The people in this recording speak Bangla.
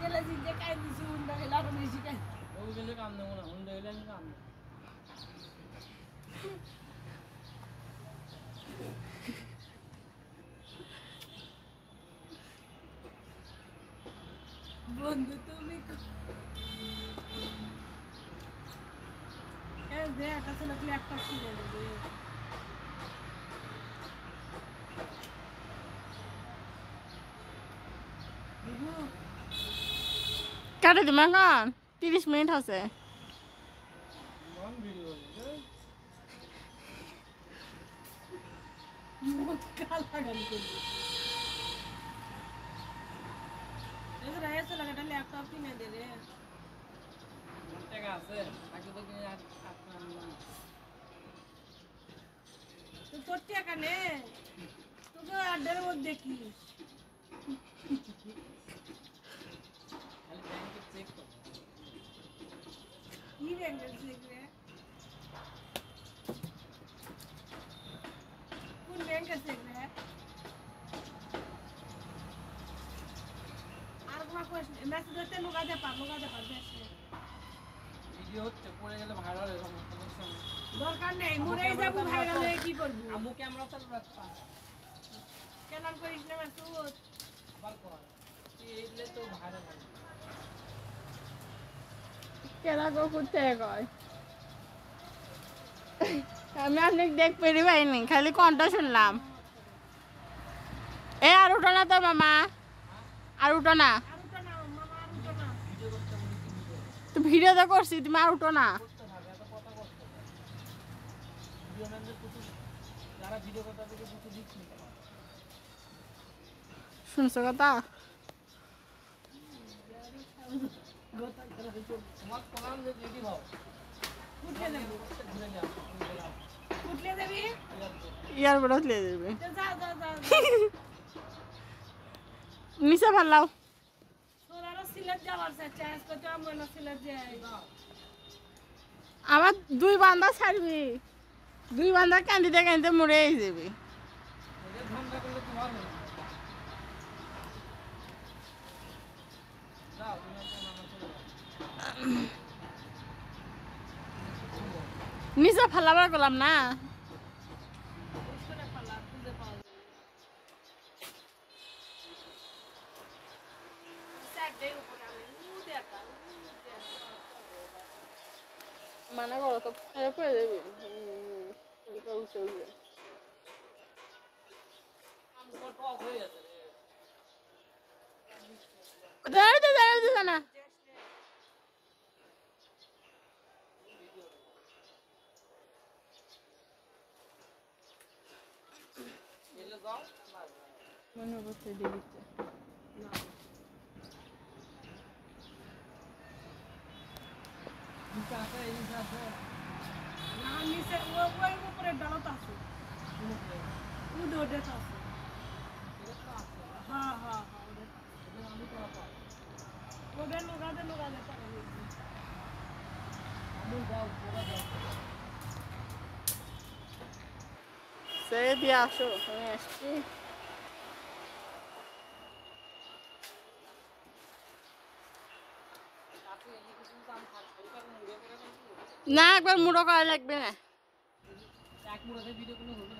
গেলে জিজ্ঞে কাই দিছি হুন্ডা গেলে আরো বেশি কাই বউ গেলে কাম দেবো না হুন্ডা গেলে আমি কাম দেবো বন্ধু তুমি দেখ আসলে তুই একটা কিনে নেবে কাটে দিমা এখন 30 মিনিট আছে লং ভিডিও মত কালা গান করবি এসে রাইছে লাগাটা ল্যাপটপ কিনে দে রে টাকা আছে আগে তো কিনে আপনার তুই তোর টাকা নে তোকে আড্ডার মধ্যে দেখিস খালি ব্যাংকে চেক করো কি ব্যাংকের চেক রে কোন ব্যাংকের চেক রে আর কোনো কোশ্চেন মেসেজ দিতে লুকাতে বেশ ভিডিও হচ্ছে পড়ে গেলে ভাইরাল হয়ে যাবে দরকার নেই মরেই যাবো ভাইরাল হয়ে কি করবি আম্মু ক্যামেরা চালু রাখতা কেন করিস না মাসুদ আবার কর এইলে তো ভাইরাল হবে কেনা গো করতে কয় আমি অনেক দেখ পেরি পাইনি খালি কণ্ঠ শুনলাম এ আর উঠো না তো মামা আর উঠো না আর উঠো না মামা আর উঠো না ভিডিও করতে বলি কি ভিডিও তো ভিডিও তো করছি তুমি আর উঠো না করতে থাকে এত কথা করতে ভিডিও ম্যানদের কিছু যারা ভিডিও করতে থাকে কিছু দিচ্ছি না শুনছো কথা তোমার প্রোগ্রাম যে রেডি হও উঠলে যাবি ঘুরে যাও উঠলে যাবি ইয়ার বড় লে দেবে তো যা যা যা নিচে ভাল্লাও তোর আরো সিলেট যাওয়ার চাচ্ছে আজকে তো আমরা না সিলেট যাই আমার 2 বান্দা ছাড়বি 2 বান্দা কান্দিতে কান্দিতে মরে যাবে ওদের ধান্দা করলে তোমার হবে যাও তুমি একটা নানা চলে যাও নিচে ফালাবার করলাম না করে পালা খুঁজে পাওয়া যায় স্যারদের উপরে আমি দেখা মানা করো তো পড়ে যাবে আমার টক হয়ে গেছে রে দাঁড়াতে না এলে যাও মনে করতে দিতে নিচে আসে এই নিচে আসে না নিচে ওই উপরে ডালত আছে উদে ওটা আছে হ্যাঁ হ্যাঁ হ্যাঁ আমি করা পাই ওদের লোকাতে পারে আমি যাও পোড়া যাও সে দিয়ে আসো আমি আসছি আপনি এই কিছু কাম সরকার মুড়ে করে না একবার মুড়ো করা লাগবে না এক মুড়াতে ভিডিও কোনো হবে